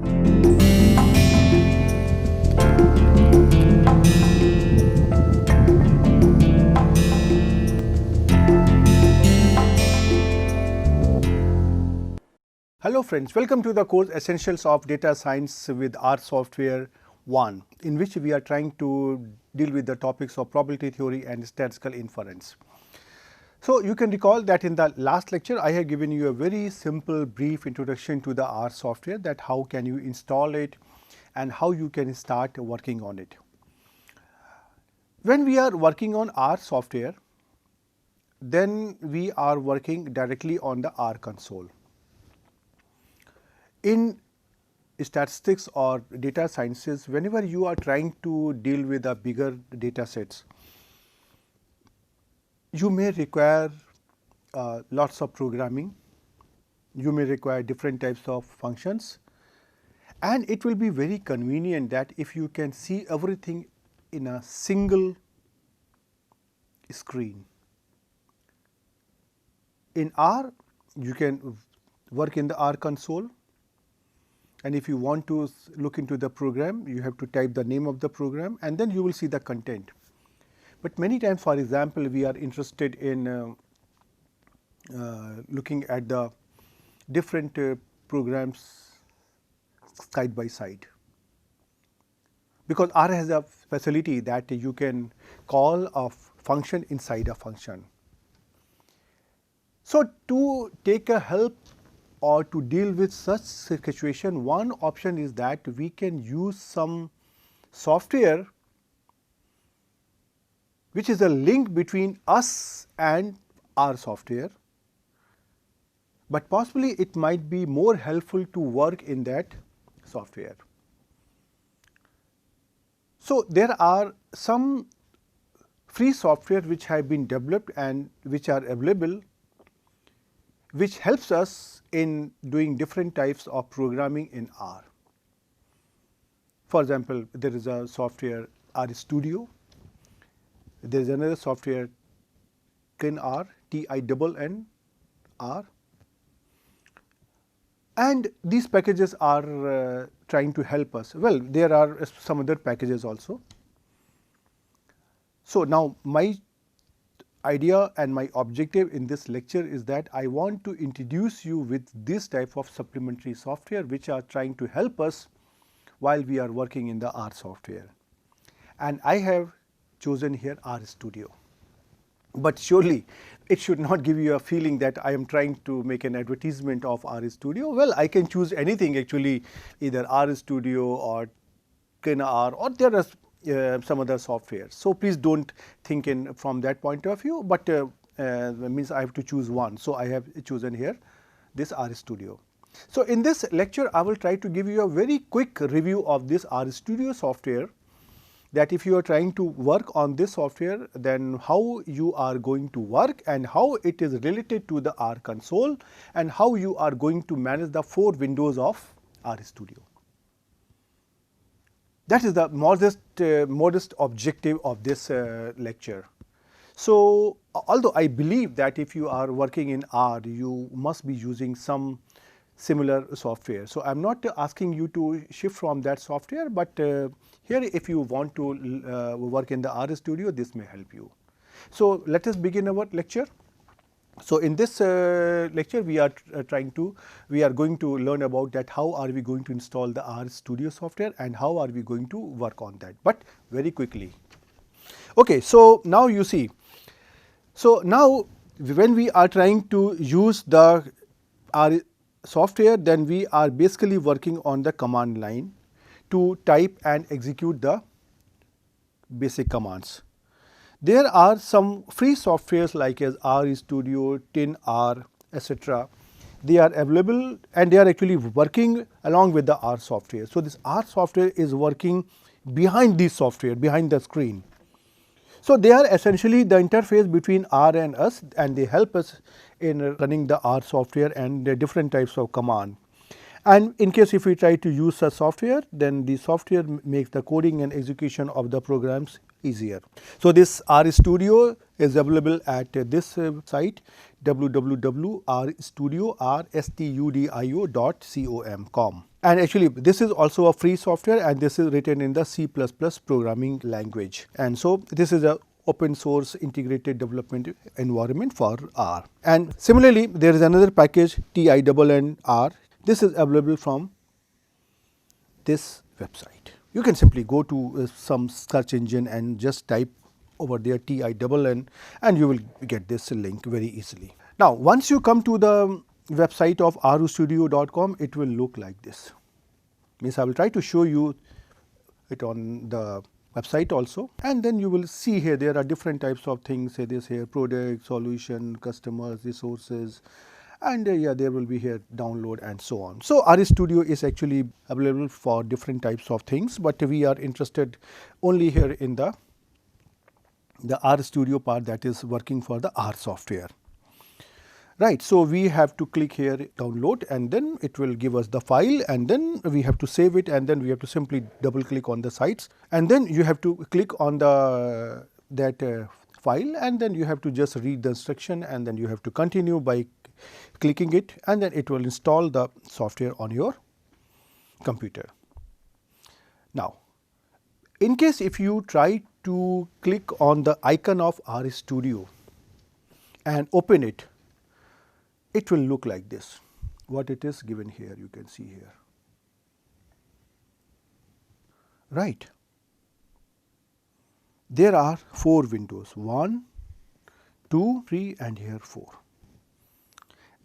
Hello friends, welcome to the course Essentials of Data Science with R Software 1, in which we are trying to deal with the topics of probability theory and statistical inference. So you can recall that in the last lecture I have given you a very simple brief introduction to the R software, that how can you install it and how you can start working on it. When we are working on R software, then we are working directly on the R console. In statistics or data sciences, whenever you are trying to deal with the bigger data sets, you may require lots of programming, you may require different types of functions, and it will be very convenient that if you can see everything in a single screen. In R, you can work in the R console. And if you want to look into the program, you have to type the name of the program and then you will see the content. But many times, for example, we are interested in looking at the different programs side by side, because R has a facility that you can call a function inside a function. So to take a help or to deal with such situation, one option is that we can use some software which is a link between us and our software, but possibly it might be more helpful to work in that software. So there are some free software which have been developed and which are available, which helps us in doing different types of programming in R. For example, there is a software R Studio, there is another software KANPUR, TINNR, and these packages are trying to help us. Well, there are some other packages also. So now my idea and my objective in this lecture is that I want to introduce you with this type of supplementary software which are trying to help us while we are working in the R software. And I have chosen here R Studio. But surely it should not give you a feeling that I am trying to make an advertisement of R Studio. Well, I can choose anything actually, either R Studio or KANPUR, or there are some other software. So please don't think in from that point of view, but means I have to choose one. So I have chosen here this R Studio. So in this lecture, I will try to give you a very quick review of this R Studio software, that if you are trying to work on this software, then how you are going to work and how it is related to the R console and how you are going to manage the 4 windows of R Studio. That is the modest objective of this lecture. So although I believe that if you are working in R, you must be using some similar software. So I am not asking you to shift from that software, but here if you want to work in the R Studio, this may help you. So let us begin our lecture. So in this lecture, we are going to learn about that how are we going to install the R Studio software and how are we going to work on that, but very quickly. Okay, so now you see. So now when we are trying to use the R software, then we are basically working on the command line to type and execute the basic commands. There are some free softwares like as R Studio, TINNR, etc. They are available and they are actually working along with the R software. So this R software is working behind this software, behind the screen. So they are essentially the interface between R and us, and they help us in running the R software and the different types of command. And in case if we try to use a software, then the software makes the coding and execution of the programs easier. So this R Studio is available at this site www.rstudio.com. And actually this is also a free software, and this is written in the C++ programming language, and so this is a open source integrated development environment for R. And similarly there is another package TINNR. This is available from this website. You can simply go to some search engine and just type over there TINN, and you will get this link very easily. Now once you come to the website of rustudio.com, it will look like this. Means I will try to show you it on the website also, and then you will see here there are different types of things. Say this here: product, solution, customers, resources, and yeah, there will be here download and so on. So RStudio is actually available for different types of things, but we are interested only here in the RStudio part that is working for the R software. Right, so we have to click here download, and then it will give us the file, and then we have to save it, and then we have to simply double click on the sites, and then you have to click on the file, and then you have to just read the instruction, and then you have to continue by clicking it, and then it will install the software on your computer. Now in case if you try to click on the icon of RStudio and open it, it will look like this. What it is given here, you can see here. Right. There are 4 windows, 1, 2, 3 and here 4.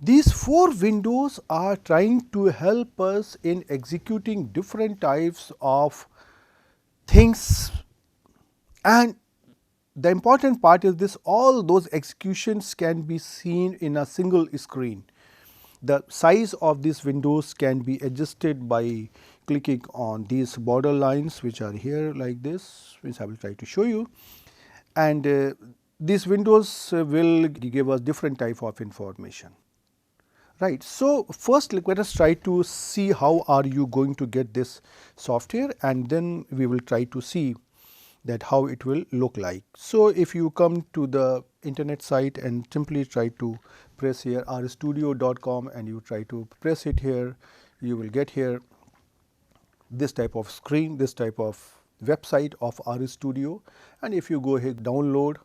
These 4 windows are trying to help us in executing different types of things, and the important part is this: all those executions can be seen in a single screen. The size of these windows can be adjusted by clicking on these border lines which are here like this, which I will try to show you, and these windows will give us different type of information. Right. So first let us try to see how are you going to get this software, and then we will try to see that how it will look like. So if you come to the internet site and simply try to press here rstudio.com, and you try to press it here, you will get here this type of screen, this type of website of RStudio, and if you go here download,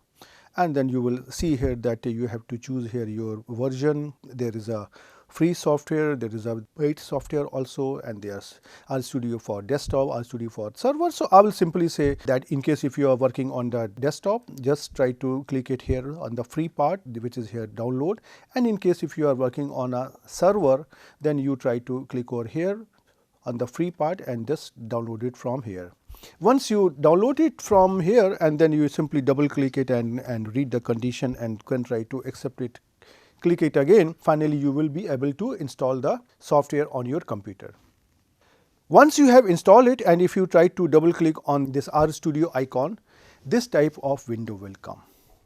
and then you will see here that you have to choose here your version. There is a free software, there is a paid software also, and there's RStudio for desktop, RStudio for server. So I will simply say that in case if you are working on the desktop, just try to click it here on the free part, which is here download, and in case if you are working on a server, then you try to click over here on the free part and just download it from here. Once you download it from here, and then you simply double click it and read the condition and can try to accept it, click it again, finally you will be able to install the software on your computer. Once you have installed it, and if you try to double click on this RStudio icon, this type of window will come.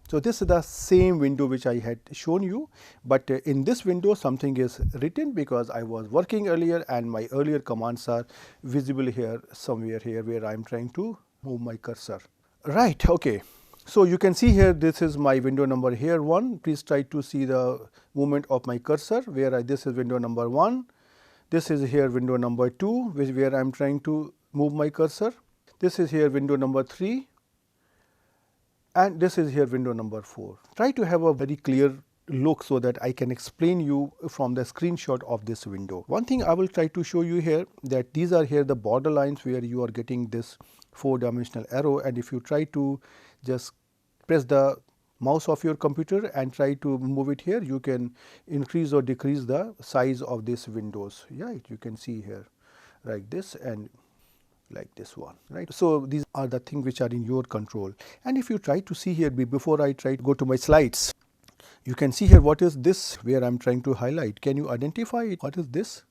So this is the same window which I had shown you, but in this window something is written because I was working earlier and my earlier commands are visible here somewhere here where I am trying to move my cursor. Right, okay. So you can see here this is my window number here 1. Please try to see the movement of my cursor where this is window number 1. This is here window number 2 where I am trying to move my cursor. This is here window number 3. And this is here window number 4. Try to have a very clear look so that I can explain you from the screenshot of this window. One thing I will try to show you here, that these are here the border lines where you are getting this 4-dimensional arrow, and if you try to just press the mouse of your computer and try to move it here, you can increase or decrease the size of these windows. Yeah, you can see here like this and like this one, right. So these are the things which are in your control. And if you try to see here, before I try to go to my slides, you can see here what is this where I am trying to highlight. Can you identify it? What is this?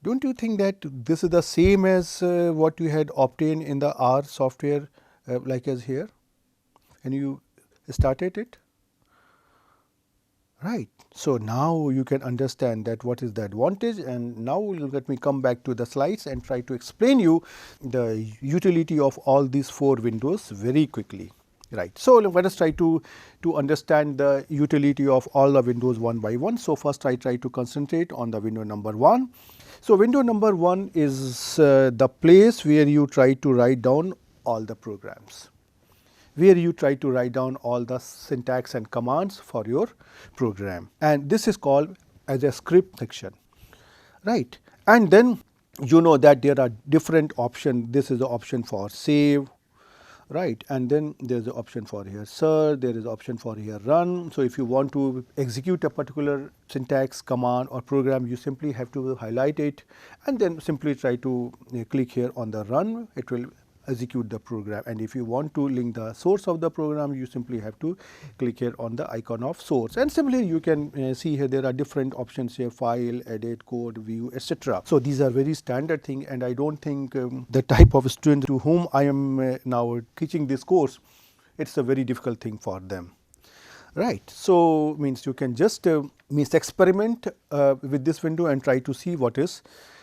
Don't you think that this is the same as what you had obtained in the R software like as here, and you started it? Right. So now you can understand that what is the advantage, and now let me come back to the slides and try to explain you the utility of all these 4 windows very quickly. Right. So, let us try to understand the utility of all the windows one by one. So, first I try to concentrate on the window number 1. So, window number 1 is the place where you try to write down all the programs, where you try to write down all the syntax and commands for your program, and this is called as a script section, right. And then you know that there are different options. This is the option for save, right, and then there is an option for here search, there is option for here run. So, if you want to execute a particular syntax, command or program, you simply have to highlight it and then simply try to click here on the run, it will execute the program. And if you want to link the source of the program, you simply have to click here on the icon of source, and similarly you can see here there are different options here: file, edit, code, view, etc. So, these are very standard thing, and I don't think the type of student to whom I am now teaching this course, it's a very difficult thing for them, right. So, means you can just experiment with this window and try to see what is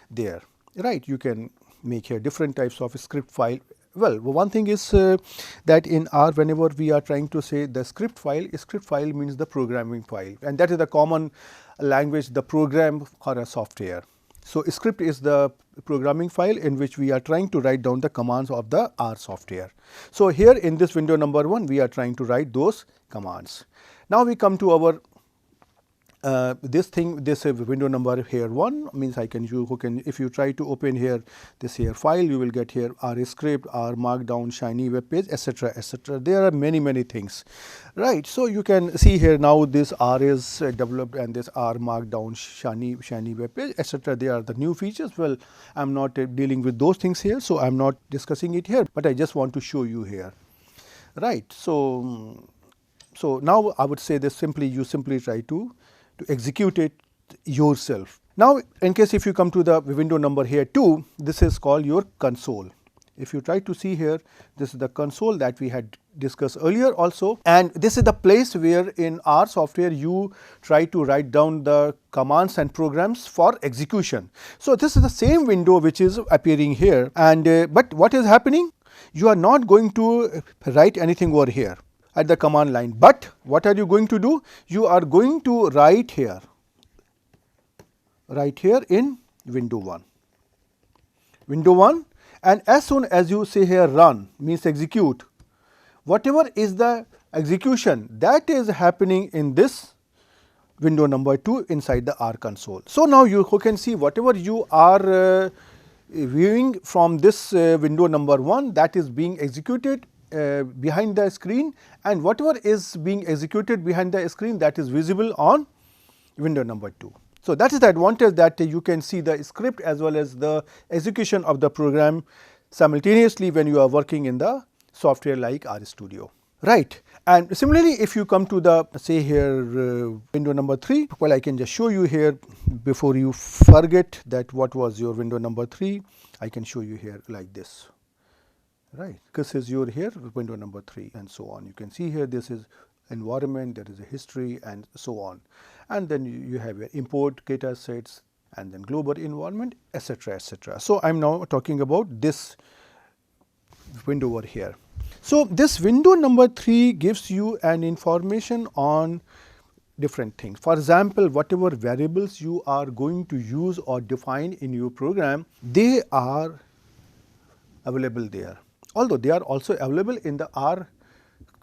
there, right. You can make here different types of script file. Well, one thing is that in R, whenever we are trying to say the script file means the programming file, and that is the common language, the program for a software. So, script is the programming file in which we are trying to write down the commands of the R software. So, here in this window number 1, we are trying to write those commands. Now, we come to our this window number here 1 means I can you who can, if you try to open here this here file, you will get here R script, R markdown, shiny web page, etc., etc. There are many things, right. So, you can see here now this R is developed and this R markdown, shiny web page, etc. They are the new features. Well, I am not dealing with those things here, so I am not discussing it here, but I just want to show you here, right. So, now I would say this you simply try to execute it yourself. Now, in case if you come to the window number here 2, this is called your console. If you try to see here, this is the console that we had discussed earlier also, and this is the place where in R software you try to write down the commands and programs for execution. So, this is the same window which is appearing here, and but what is happening? You are not going to write anything over here at the command line, but what are you going to do? You are going to write here in window 1, and as soon as you say here run means execute, whatever is the execution that is happening in this window number 2 inside the R console. So, now you can see whatever you are viewing from this window number 1, that is being executed behind the screen, and whatever is being executed behind the screen, that is visible on window number 2. So, that is the advantage, that you can see the script as well as the execution of the program simultaneously when you are working in the software like RStudio, right. And similarly, if you come to the say here window number 3, well, I can just show you here before you forget that what was your window number 3, I can show you here like this. Right, this is your here window number 3 and so on. You can see here this is environment, there is a history and so on, and then you have your import data sets and then global environment, etc., etc. So, I am now talking about this window over here. So, this window number 3 gives you an information on different things. For example, whatever variables you are going to use or define in your program, they are available there. Although they are also available in the R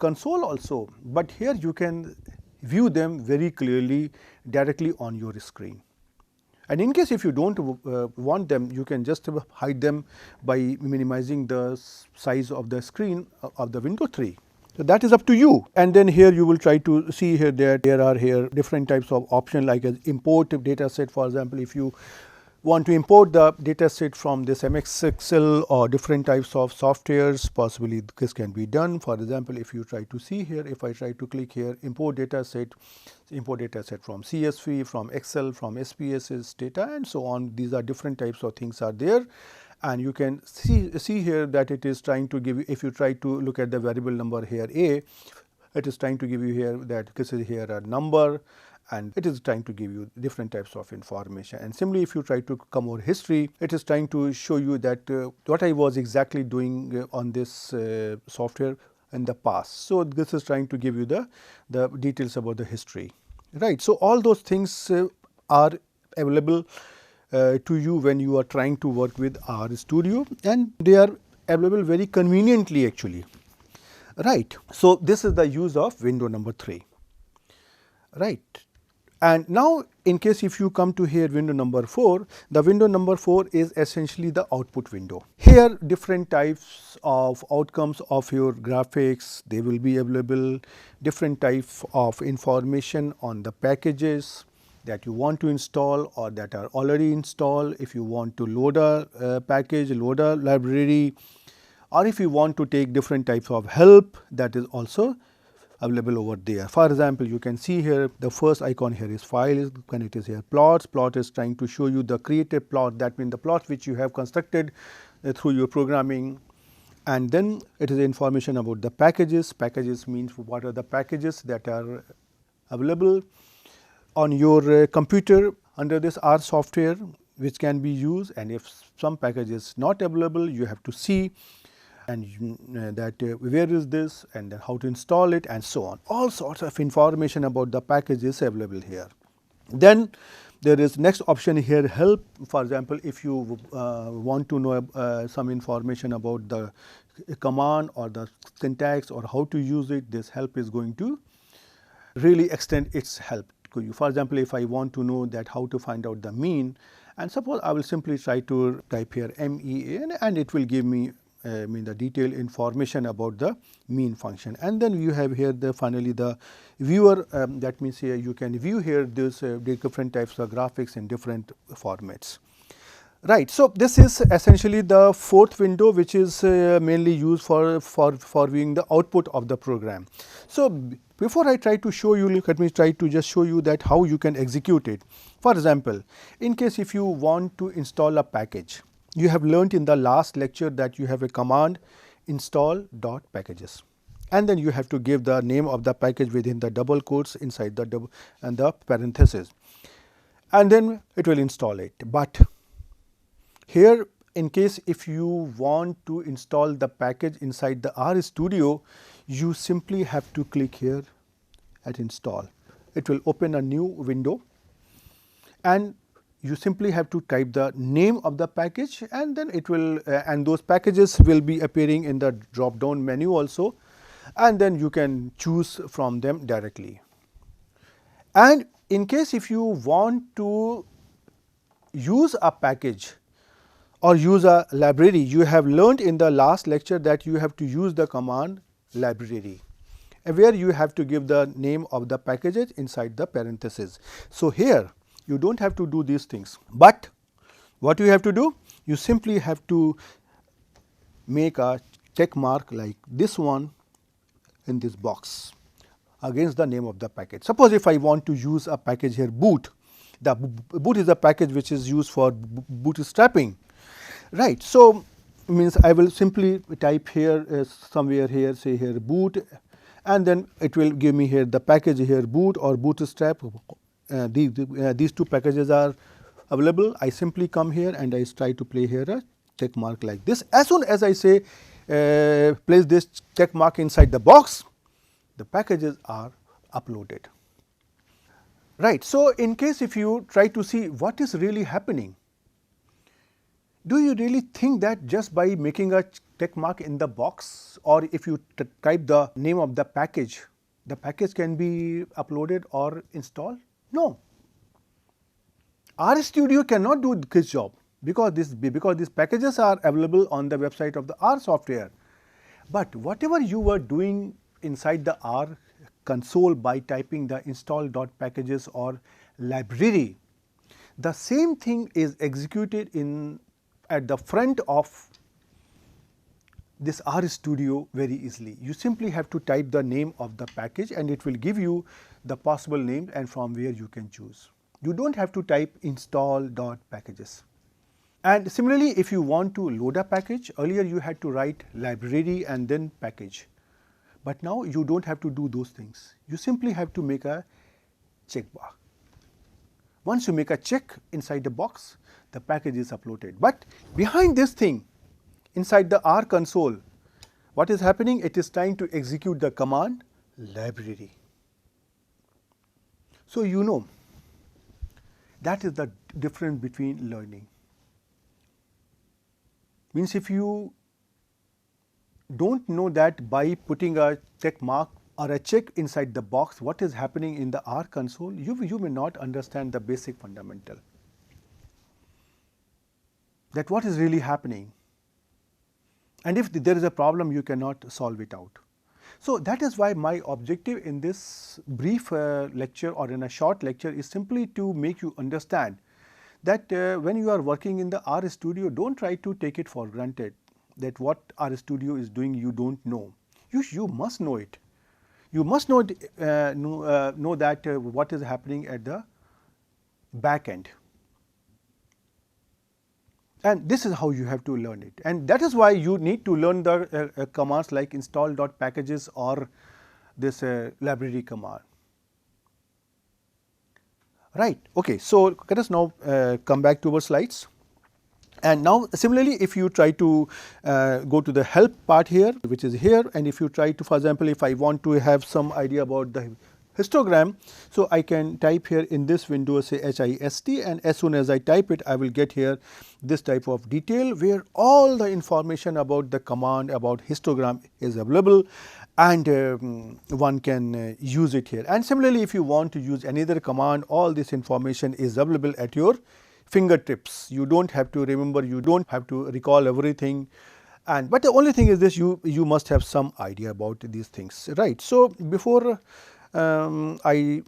console also, but here you can view them very clearly directly on your screen. And in case if you do not want them, you can just hide them by minimizing the size of the screen of the window 3. So, that is up to you. And then here you will try to see here that there are here different types of options like as import data set. For example, if you want to import the data set from this MS Excel or different types of softwares, possibly this can be done. For example, if you try to see here, if I try to click here import data set from CSV, from Excel, from SPSS data and so on, these are different types of things are there. And you can see here that it is trying to give you, if you try to look at the variable number here A, it is trying to give you here that this is here a number, and it is trying to give you different types of information. And similarly, if you try to come over history, it is trying to show you that what I was exactly doing on this software in the past. So, this is trying to give you the details about the history, right. So, all those things are available to you when you are trying to work with R Studio, and they are available very conveniently actually, right. So, this is the use of window number 3, right. And now, in case if you come to here window number 4, the window number 4 is essentially the output window. Here different types of outcomes of your graphics, they will be available, different types of information on the packages that you want to install or that are already installed. If you want to load a package, load a library, or if you want to take different types of help, that is also available over there. For example, you can see here the first icon here is file, when it is here plots. Plot is trying to show you the created plot, that means the plots which you have constructed through your programming. And then it is information about the packages. Packages means what are the packages that are available on your computer under this R software which can be used, and if some package is not available, you have to see and where is this, and then how to install it, and so on. All sorts of information about the package is available here. Then there is next option here, help. For example, if you want to know some information about the command or the syntax or how to use it, this help is going to really extend its help to you. For example, if I want to know that how to find out the mean, and suppose I will simply try to type here MEA, and it will give me the detailed information about the mean function. And then you have here finally the viewer, that means here you can view here this different types of graphics in different formats. Right. So, this is essentially the fourth window, which is mainly used for viewing the output of the program. So, before I try to show you, let me try to just show you that how you can execute it. For example, in case if you want to install a package, you have learnt in the last lecture that you have a command install.packages, and then you have to give the name of the package within the double quotes inside the double and the parenthesis, and then it will install it. But here, in case if you want to install the package inside the R Studio, you simply have to click here at install. It will open a new window, and you simply have to type the name of the package, and then it will and those packages will be appearing in the drop down menu also, and then you can choose from them directly. And in case if you want to use a package or use a library, you have learned in the last lecture that you have to use the command library, where you have to give the name of the packages inside the parenthesis. So, here you do not have to do these things, but what you have to do? You simply have to make a check mark like this one in this box against the name of the package. Suppose if I want to use a package here boot, the boot is a package which is used for bootstrapping, right. So, means I will simply type here somewhere here, say here boot, and then it will give me here the package here boot or bootstrap. These two packages are available. I simply come here and I try to play here a check mark like this. As soon as I say place this check mark inside the box, the packages are uploaded, right. So, in case if you try to see what is really happening, do you really think that just by making a check mark in the box, or if you type the name of the package can be uploaded or installed? No. R Studio cannot do this job because these packages are available on the website of the R software. But whatever you were doing inside the R console by typing the install.packages or library, the same thing is executed at the front of this R Studio very easily. You simply have to type the name of the package and it will give you the possible name and from where you can choose. You do not have to type install.packages. And similarly, if you want to load a package, earlier you had to write library and then package. But now you do not have to do those things. You simply have to make a check box. Once you make a check inside the box, the package is uploaded. But behind this thing, inside the R console, What is happening? It is trying to execute the command library. So, you know, that is the difference between learning. Means if you don't know that by putting a check mark or a check inside the box what is happening in the R console, you may not understand the basic fundamental, that what is really happening, and if there is a problem you cannot solve it out. So, that is why my objective in this brief lecture or in a short lecture is simply to make you understand that when you are working in the R studio, don't try to take it for granted that what R studio is doing you don't know. You must know it. You must know that what is happening at the back end. And this is how you have to learn it, and that is why you need to learn the commands like install.packages or this library command. Right. Okay. So, let us now come back to our slides. And now similarly, if you try to go to the help part here, which is here, and if you try to, for example, if I want to have some idea about the histogram, so I can type here in this window say HIST, and as soon as I type it I will get here this type of detail where all the information about the command about histogram is available, and one can use it here. And similarly, if you want to use any other command, all this information is available at your fingertips. You don't have to remember, you don't have to recall everything, and but the only thing is this, you must have some idea about these things, right. So, before I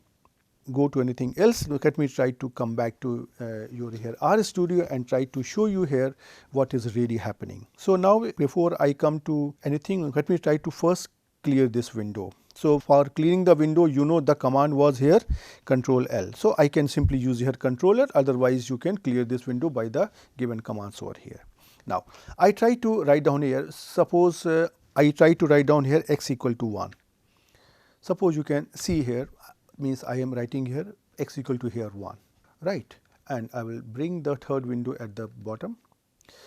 go to anything else, let me try to come back to your here R studio and try to show you here what is really happening. So, now before I come to anything, let me try to first clear this window. So, for clearing the window, you know the command was here Control L. So, I can simply use here controller, otherwise you can clear this window by the given commands over here. Now, I try to write down here, suppose I try to write down here x equal to 1. Suppose you can see here, means I am writing here x equal to here 1, right, and I will bring the third window at the bottom.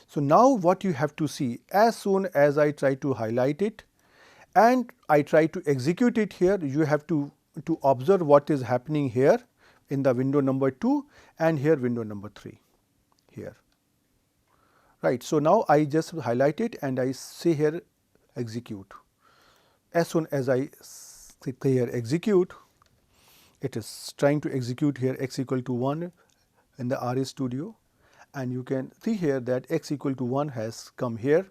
So, now what you have to see, as soon as I try to highlight it and I try to execute it here, you have to observe what is happening here in the window number 2 and here window number 3 here, right. So, now I just highlight it and I say here execute. As soon as I click here execute, it is trying to execute here x equal to 1 in the R studio, and you can see here that x equal to 1 has come here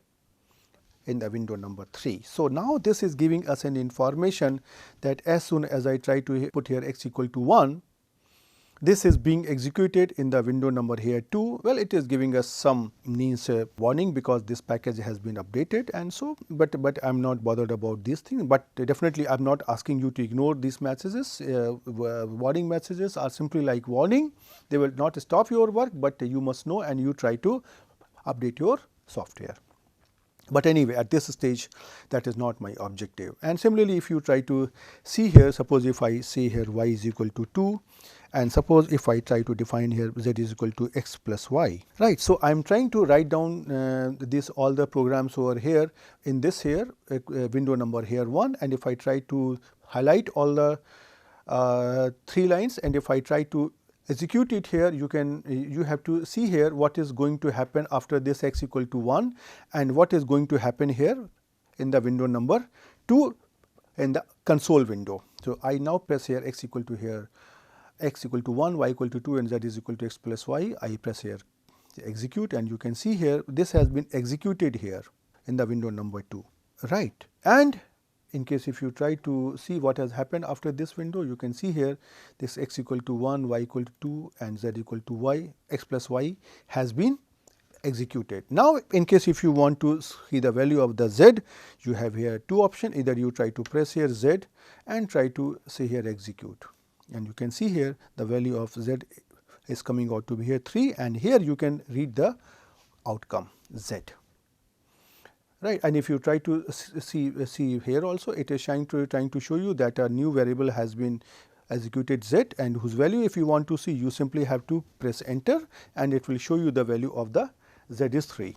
in the window number 3. So, now this is giving us an information that as soon as I try to put here x equal to 1, this is being executed in the window number here 2. Well, it is giving us some means warning because this package has been updated, and so but I am not bothered about these things, but definitely I am not asking you to ignore these messages. Warning messages are simply like warning, they will not stop your work, but you must know and you try to update your software. But anyway, at this stage that is not my objective. And similarly, if you try to see here, suppose if I say here y is equal to 2, and suppose if I try to define here z is equal to x plus y, right. So, I am trying to write down this all the programs over here in this here window number here 1, and if I try to highlight all the 3 lines, and if I try to execute it here, you have to see here what is going to happen after this x equal to 1 and what is going to happen here in the window number 2 in the console window. So, I now press here x equal to here x equal to 1, y equal to 2 and z is equal to x plus y. I press here execute, and you can see here this has been executed here in the window number 2, right. And in case if you try to see what has happened after this window, you can see here this x equal to 1, y equal to 2 and z equal to y, x plus y has been executed. Now, in case if you want to see the value of the z, you have here 2 options, either you try to press here z and try to say here execute, and you can see here the value of z is coming out to be here 3, and here you can read the outcome z. Right, and if you try to see here also, it is trying to show you that a new variable has been executed z, and whose value if you want to see, you simply have to press enter and it will show you the value of the z is 3.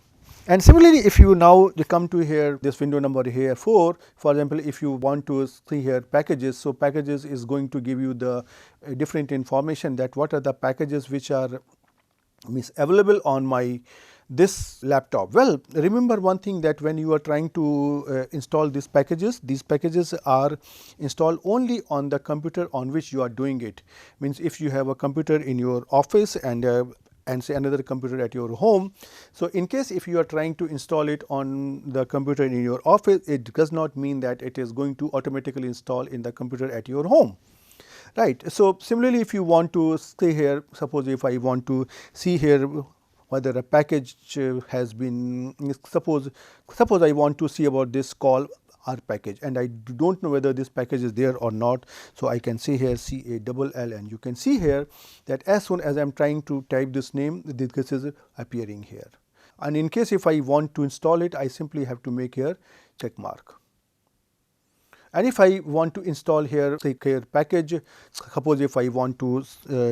And similarly, if you now come to here, this window number here 4, for example, if you want to see here packages, so packages is going to give you the different information that what are the packages which are available on my this laptop. Well, remember one thing, that when you are trying to install these packages are installed only on the computer on which you are doing it. Means if you have a computer in your office and say another computer at your home. So, in case if you are trying to install it on the computer in your office, it does not mean that it is going to automatically install in the computer at your home. Right. So, similarly, if you want to stay here, suppose if I want to see here whether a package has been, suppose I want to see about this call R package, and I do not know whether this package is there or not. So, I can say here CALL, and you can see here that as soon as I am trying to type this name, this is appearing here. And in case if I want to install it, I simply have to make here check mark. And if I want to install here say here package, suppose if I want to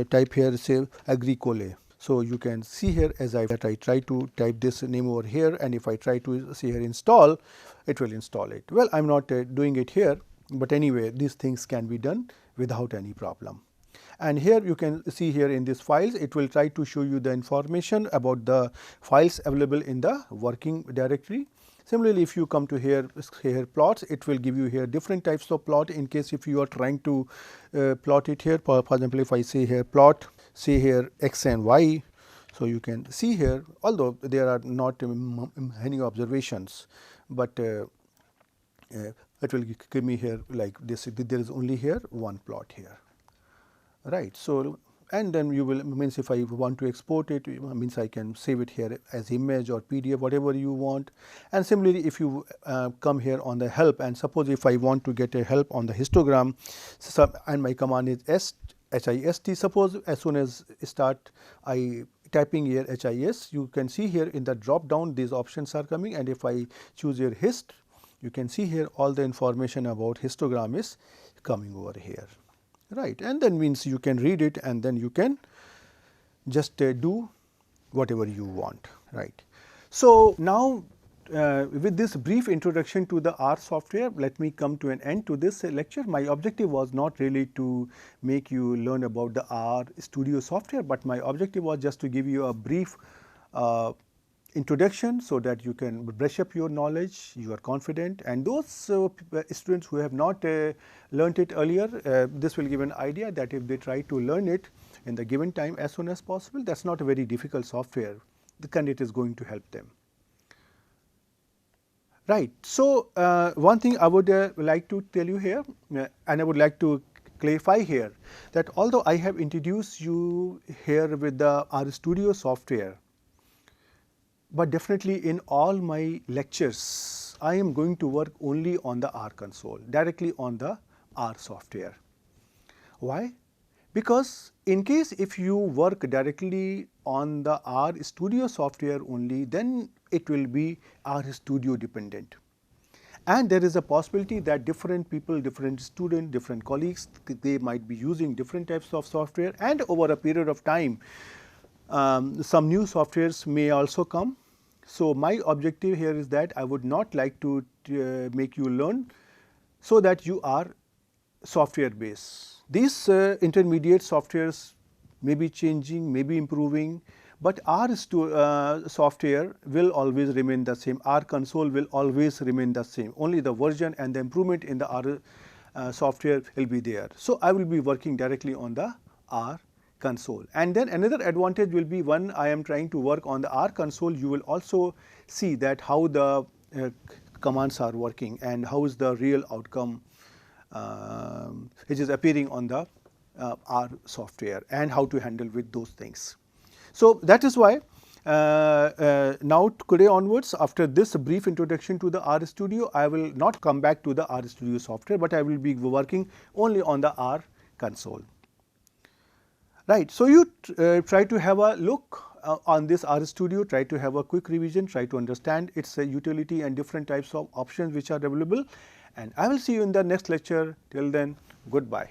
type here say agricole. So, you can see here as I try to type this name over here, and if I try to see here install, it will install it. Well, I am not doing it here, but anyway these things can be done without any problem. And here you can see here in these files, it will try to show you the information about the files available in the working directory. Similarly, if you come to here plots, it will give you here different types of plot in case if you are trying to plot it here. For example, if I say here plot, say here x and y. So, you can see here, although there are not many observations, but it will give me here like this, there is only here one plot here, right. So, and then you will means if I want to export it, means I can save it here as image or PDF, whatever you want. And similarly, if you come here on the help, and suppose if I want to get a help on the histogram, and my command is HIST, suppose as soon as start I typing here HIS, you can see here in the drop down these options are coming, and if I choose here hist, you can see here all the information about histogram is coming over here. Right, and then means you can read it, and then you can just do whatever you want, right. So, now with this brief introduction to the R software, let me come to an end to this lecture. My objective was not really to make you learn about the R Studio software, but my objective was just to give you a brief introduction, so that you can brush up your knowledge, you are confident, and those students who have not learnt it earlier, this will give an idea that if they try to learn it in the given time as soon as possible, that is not a very difficult software, then it is going to help them. Right. So, one thing I would like to tell you here, and I would like to clarify here, that although I have introduced you here with the R Studio software, but definitely in all my lectures, I am going to work only on the R console, directly on the R software. Why? Because in case if you work directly on the R Studio software only, then it will be R Studio dependent. And there is a possibility that different people, different students, different colleagues, they might be using different types of software, and over a period of time, some new softwares may also come. So, my objective here is that I would not like to make you learn so that you are software based. These intermediate softwares may be changing, may be improving, but R software will always remain the same. R console will always remain the same. Only the version and the improvement in the R software will be there. So, I will be working directly on the R console. And then another advantage will be, when I am trying to work on the R console, you will also see that how the commands are working and how is the real outcome which is appearing on the R software, and how to handle with those things. So, that is why now today onwards, after this brief introduction to the R Studio, I will not come back to the R Studio software, but I will be working only on the R console. Right. So, you try to have a look on this R Studio, try to have a quick revision, try to understand its utility and different types of options which are available, and I will see you in the next lecture. Till then, goodbye.